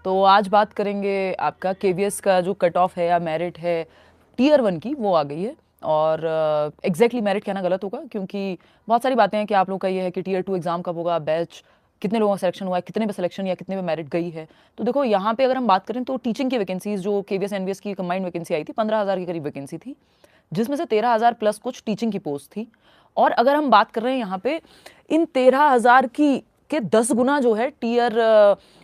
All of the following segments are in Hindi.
तो आज बात करेंगे आपका केवीएस का जो कट ऑफ है या मेरिट है टीयर 1 की, वो आ गई है। और एग्जैक्टली मेरिट कहना गलत होगा क्योंकि बहुत सारी बातें हैं कि आप लोग का ये है कि टीयर 2 एग्जाम कब होगा, बैच कितने लोगों का सिलेक्शन हुआ है, कितने पे सिलेक्शन या कितने पे मेरिट गई है। तो देखो यहाँ पे अगर हम बात करें तो टीचिंग की वैकेंसीज जो केवीएस एनवीएस की कंबाइंड वैकेंसी आई थी 15,000 के करीब वैकेंसी थी, जिसमें से 13,000 प्लस कुछ टीचिंग की पोस्ट थी। और अगर हम बात कर रहे हैं यहाँ पे इन 13,000 की के 10 गुना जो है टीयर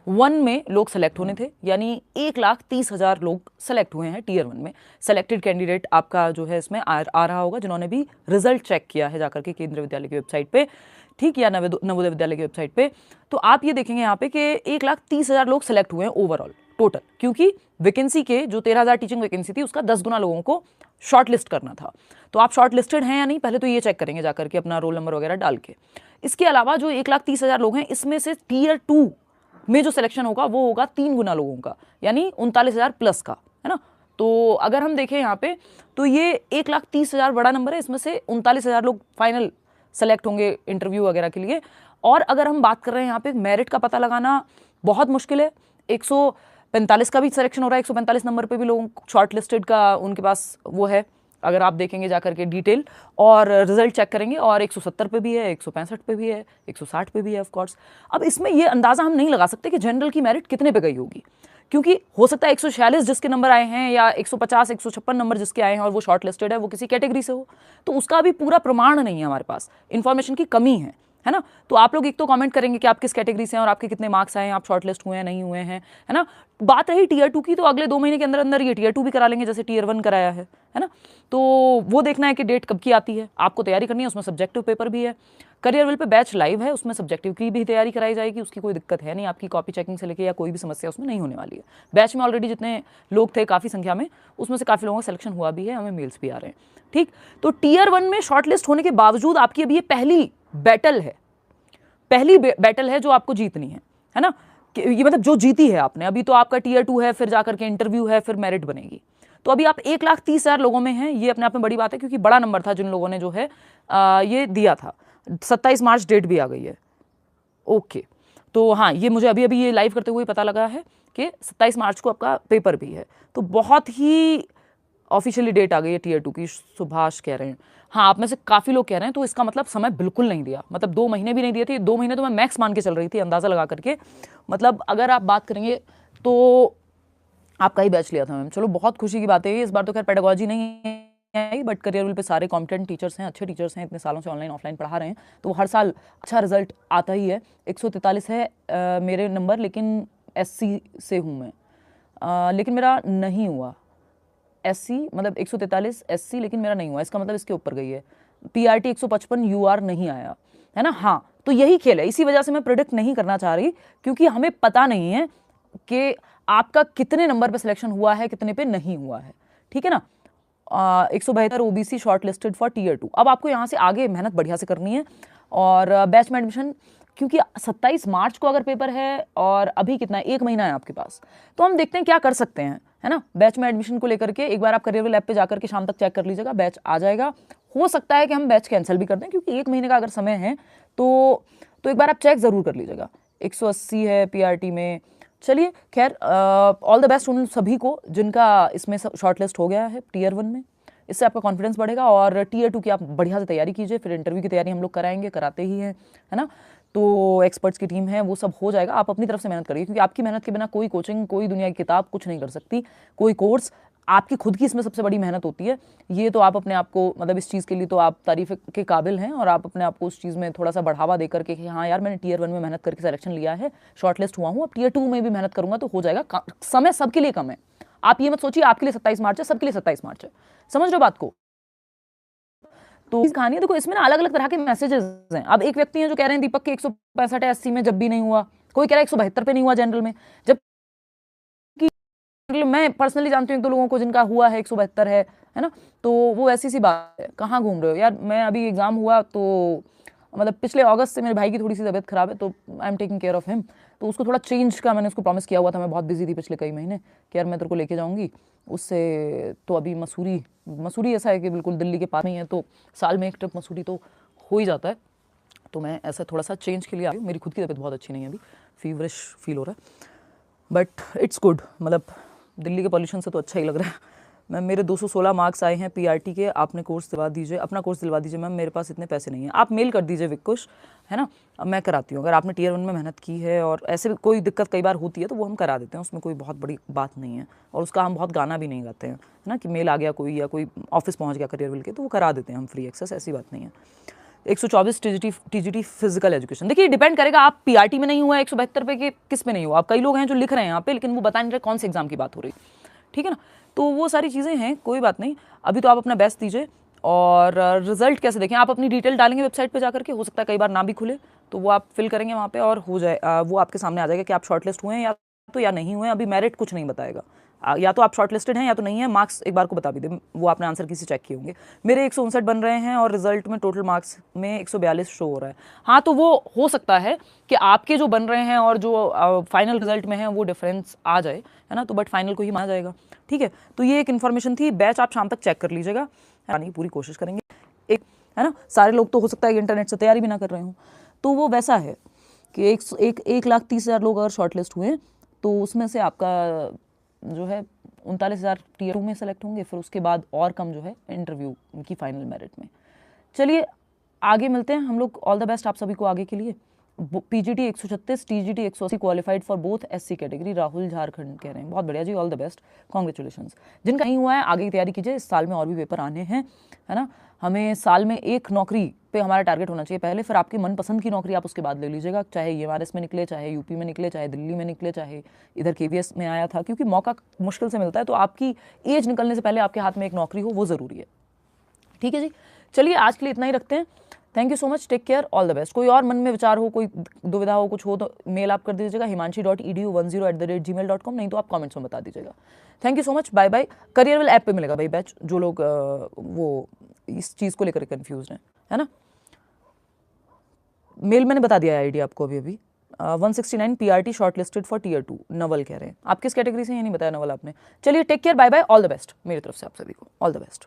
1 में लोग सेलेक्ट होने थे, यानी 1,30,000 लोग सेलेक्ट हुए हैं टीयर 1 में। सेलेक्टेड कैंडिडेट आपका जो है इसमें आ रहा होगा जिन्होंने भी रिजल्ट चेक किया है जाकर के केंद्रीय विद्यालय की वेबसाइट पे, ठीक, या नवोदय विद्यालय की वेबसाइट पे। तो आप ये देखेंगे यहाँ पे कि 1,30,000 लोग सेलेक्ट हुए हैं ओवरऑल टोटल, क्योंकि वैकेंसी के जो 13,000 टीचिंग वैकेंसी थी उसका 10 गुना लोगों को शॉर्ट लिस्ट करना था। तो आप शॉर्ट लिस्टेड हैं या नहीं, पहले तो ये चेक करेंगे जाकर के अपना रोल नंबर वगैरह डाल के। इसके अलावा जो 1,30,000 लोग हैं इसमें से टीयर 2 में जो सिलेक्शन होगा वो होगा 3 गुना लोगों का, यानी 39,000 प्लस का, है ना। तो अगर हम देखें यहाँ पे तो ये 1,30,000 बड़ा नंबर है, इसमें से 39,000 लोग फाइनल सेलेक्ट होंगे इंटरव्यू वगैरह के लिए। और अगर हम बात कर रहे हैं यहाँ पे मेरिट का पता लगाना बहुत मुश्किल है। 145 का भी सिलेक्शन हो रहा है, 145 नंबर पे भी लोगों शॉर्ट लिस्टेड का उनके पास वो है, अगर आप देखेंगे जाकर के डिटेल और रिजल्ट चेक करेंगे। और 170 पे भी है, 165 पे भी है, 160 पे भी है ऑफ कोर्स। अब इसमें ये अंदाजा हम नहीं लगा सकते कि जनरल की मेरिट कितने पे गई होगी, क्योंकि हो सकता है 146 जिसके नंबर आए हैं या 150 156 नंबर जिसके आए हैं और वो शॉर्ट लिस्टेड है वो किसी कैटेगरी से हो, तो उसका भी पूरा प्रमाण नहीं है हमारे पास, इन्फॉर्मेशन की कमी है ना। तो आप लोग एक तो कमेंट करेंगे कि आप किस कैटेगरी से हैं और आपके कितने मार्क्स आए हैं, आप शॉर्ट लिस्ट हुए हैं नहीं हुए हैं, है ना। बात रही टीयर 2 की, तो अगले 2 महीने के अंदर अंदर ये टीयर 2 भी करा लेंगे जैसे टीयर 1 कराया है ना। तो वो देखना है कि डेट कब की आती है, आपको तैयारी करनी है, उसमें सब्जेक्टिव पेपर भी है। करियरविल पे बैच लाइव है, उसमें सब्जेक्टिव की भी तैयारी कराई जाएगी, उसकी कोई दिक्कत है नहीं, आपकी कॉपी चेकिंग से लेके या कोई भी समस्या उसमें नहीं होने वाली है। बैच में ऑलरेडी जितने लोग थे काफ़ी संख्या में, उसमें से काफ़ी लोगों का सिलेक्शन हुआ भी है, हमें मेल्स भी आ रहे हैं, ठीक। तो टीयर 1 में शॉर्ट लिस्ट होने के बावजूद आपकी अभी ये पहली बैटल है जो आपको जीतनी है ना। ये मतलब जो जीती है आपने, अभी तो आपका टीयर 2 है, फिर जाकर के इंटरव्यू है, फिर मेरिट बनेगी। तो अभी आप 1,30,000 लोगों में हैं, ये अपने आप में बड़ी बात है क्योंकि बड़ा नंबर था जिन लोगों ने जो है ये दिया था। 27 मार्च डेट भी आ गई है, ओके। तो हाँ, ये मुझे अभी अभी ये लाइव करते हुए पता लगा है कि 27 मार्च को आपका पेपर भी है। तो बहुत ही ऑफिशियली डेट आ गई है टीयर 2 की, सुभाष कह रहे हैं। हाँ, आप में से काफ़ी लोग कह रहे हैं, तो इसका मतलब समय बिल्कुल नहीं दिया, मतलब 2 महीने भी नहीं दिए थे। 2 महीने तो मैं मैक्स मान के चल रही थी अंदाज़ा लगा करके। मतलब अगर आप बात करेंगे तो आपका ही बैच लिया था मैम, चलो बहुत खुशी की बात है। इस बार तो खैर पेडागोजी नहीं आई, बट करियरविल पे सारे कॉम्पिटेंट टीचर्स हैं, अच्छे टीचर्स हैं, इतने सालों से ऑनलाइन ऑफलाइन पढ़ा रहे हैं, तो हर साल अच्छा रिजल्ट आता ही है। 143 है मेरे नंबर, लेकिन एससी से हूँ मैं, लेकिन मेरा नहीं हुआ एससी, मतलब 143 एससी, लेकिन मेरा नहीं हुआ, इसका मतलब इसके ऊपर गई है। पीआरटी 155 यूआर नहीं आया, है ना। हाँ, तो यही खेल है, इसी वजह से मैं प्रिडिक्ट नहीं करना चाह रही, क्योंकि हमें पता नहीं है कि आपका कितने नंबर पे सिलेक्शन हुआ है, कितने पे नहीं हुआ है, ठीक है ना। 172 OBC short listed for tier 2। अब आपको यहाँ से आगे मेहनत बढ़िया से करनी है। और बैच में एडमिशन, क्योंकि 27 मार्च को अगर पेपर है और अभी कितना है, 1 महीना है आपके पास, तो हम देखते हैं क्या कर सकते हैं, है ना। बैच में एडमिशन को लेकर के एक बार आप करियरविल ऐप पे जाकर के शाम तक चेक कर लीजिएगा, बैच आ जाएगा। हो सकता है कि हम बैच कैंसिल भी कर दें, क्योंकि 1 महीने का अगर समय है तो एक बार आप चेक ज़रूर कर लीजिएगा। 180 है पीआरटी में। चलिए खैर, ऑल द बेस्ट उन सभी को जिनका इसमें शॉर्ट लिस्ट हो गया है टीयर 1 में। इससे आपका कॉन्फिडेंस बढ़ेगा और टीयर 2 की आप बढ़िया से तैयारी कीजिए, फिर इंटरव्यू की तैयारी हम लोग कराएंगे, कराते ही हैं, है ना। तो एक्सपर्ट्स की टीम है, वो सब हो जाएगा। आप अपनी तरफ से मेहनत करिए, क्योंकि आपकी मेहनत के बिना कोई कोचिंग, कोई दुनिया की किताब कुछ नहीं कर सकती, कोई कोर्स। आपकी खुद की इसमें सबसे बड़ी मेहनत होती है। ये तो आप अपने आप को, मतलब इस चीज़ के लिए तो आप तारीफ के काबिल हैं, और आप अपने आप को उस चीज़ में थोड़ा सा बढ़ावा दे करके कि हाँ यार, मैंने टीयर 1 में मेहनत करके सिलेक्शन लिया है, शॉर्ट लिस्ट हुआ हूँ, अब टीयर 2 में भी मेहनत करूंगा तो हो जाएगा। समय सबके लिए कम है, आप ये मत सोचिए आपके लिए 27 मार्च है, सबके लिए 27 मार्च है, समझ लो बात को। तो कहानी है, देखो इसमें ना अलग अलग तरह के मैसेजेस हैं। अब एक व्यक्ति हैं जो कह रहे हैं दीपक के 165 है एससी में जब भी नहीं हुआ, कोई कह रहा है 172 पे नहीं हुआ जनरल में, जबकि मैं पर्सनली जानती हूँ एक दो लोगों को जिनका हुआ है, 172 है ना। तो वो ऐसी सी बात है, कहाँ घूम रहे हो यार। मैं अभी एग्जाम हुआ तो मतलब पिछले अगस्त से मेरे भाई की थोड़ी सी तबीयत खराब है, तो I am taking care of him. तो उसको थोड़ा चेंज का मैंने उसको प्रॉमिस किया हुआ था, मैं बहुत बिजी थी पिछले कई महीने, कि यार मैं तेरे को लेके जाऊंगी उससे। तो अभी मसूरी ऐसा है कि बिल्कुल दिल्ली के पास में ही है, तो साल में एक ट्रिप मसूरी तो हो ही जाता है। तो मैं ऐसा थोड़ा सा चेंज के लिए आई हूँ। मेरी खुद की तबीयत बहुत अच्छी नहीं है, अभी फीवरिश फील हो रहा है, बट इट्स गुड, मतलब दिल्ली के पॉल्यूशन से तो अच्छा ही लग रहा है। मैम मेरे 216 मार्क्स आए हैं पीआरटी के, आपने कोर्स दिलवा दीजिए, अपना कोर्स दिलवा दीजिए मैम, मेरे पास इतने पैसे नहीं हैं। आप मेल कर दीजिए विकुश, है ना, अब मैं कराती हूँ। अगर आपने टियर 1 में मेहनत की है और ऐसे भी कोई दिक्कत कई बार होती है तो वो हम करा देते हैं, उसमें कोई बहुत बड़ी बात नहीं है। और उसका हम बहुत गाना भी नहीं गाते हैं, है ना, कि मेल आ गया कोई या कोई ऑफिस पहुँच गया करियर विल के, तो वो करा देते हैं हम फ्री एक्सेस, ऐसी बात नहीं है। 124 टीजीटी फिजिकल एजुकेशन, देखिए डिपेंड करेगा आप पीआरटी में नहीं हुआ 172 पे कि किस में नहीं हुआ। आप कई लोग हैं जो लिख रहे हैं यहाँ पे लेकिन वो बता नहीं रहे कौन से एग्जाम की बात हो रही, ठीक है ना। तो वो सारी चीज़ें हैं, कोई बात नहीं, अभी तो आप अपना बेस्ट दीजिए। और रिजल्ट कैसे देखें, आप अपनी डिटेल डालेंगे वेबसाइट पे जाकर के, हो सकता है कई बार ना भी खुले, तो वो आप फिल करेंगे वहाँ पे और हो जाए, वो आपके सामने आ जाएगा कि आप शॉर्टलिस्ट हुए हैं या नहीं हुए। अभी मेरिट कुछ नहीं बताएगा, या तो आप शॉर्टलिस्टेड हैं या तो नहीं है। मार्क्स एक बार को बता भी दे, वो आपने आंसर किसी चेक किए होंगे। मेरे 159 बन रहे हैं और रिजल्ट में टोटल मार्क्स में 142 शो हो रहा है। हाँ, तो वो हो सकता है कि आपके जो बन रहे हैं और जो फाइनल रिजल्ट में है वो डिफरेंस आ जाए, है ना, तो बट फाइनल को ही माना जाएगा, ठीक है। तो ये एक इन्फॉर्मेशन थी। बैच आप शाम तक चेक कर लीजिएगा, यानी पूरी कोशिश करेंगे एक, है ना। सारे लोग तो हो सकता है इंटरनेट से तैयारी भी ना कर रहे हों, तो वो वैसा है कि 1,30,000 लोग अगर शॉर्टलिस्ट हुए तो उसमें से आपका जो है 39,000 टीयर 2 में सेलेक्ट होंगे, फिर उसके बाद और कम जो है इंटरव्यू की फाइनल मेरिट में। चलिए आगे मिलते हैं हम लोग। ऑल द बेस्ट आप सभी को आगे के लिए। PGT 136, TGT 180 qualified for both SC category, Rahul Jharkhand कह रहे हैं। बहुत बढ़िया जी, ऑल द बेस्ट, कॉन्ग्रेचुलेशंस। जिनका नहीं हुआ है आगे की तैयारी कीजिए, इस साल में और भी पेपर आने हैं, है ना। हमें साल में एक नौकरी पे हमारा टारगेट होना चाहिए पहले, फिर आपकी मनपसंद की नौकरी आप उसके बाद ले लीजिएगा, चाहे यूआरएस में निकले, चाहे यूपी में निकले, चाहे दिल्ली में निकले, चाहे इधर केवीएस में आया था, क्योंकि मौका मुश्किल से मिलता है। तो आपकी एज निकलने से पहले आपके हाथ में एक नौकरी हो, वो ज़रूरी है, ठीक है जी। चलिए आज के लिए इतना ही रखते हैं। Thank you so much, take care, all the best. कोई और मन में विचार हो, कोई दुविधा हो, कुछ हो तो मेल आप कर दीजिएगा himanshi.edu10@gmail.com, नहीं तो आप कमेंट्स में बता दीजिएगा। Thank you so much, bye bye. Careerwill app पे मिलेगा भाई बैच, जो लोग वो इस चीज़ को लेकर कन्फ्यूज हैं, है ना। मेल मैंने बता दिया है आईडी आपको अभी 169 PRT shortlisted for tier 2, Naval कह रहे हैं। आप किस कैटेगरी से, ये नहीं बताया नवल आपने। चलिए take care, bye bye, all the best मेरी तरफ से आप सभी को, ऑल द बेस्ट।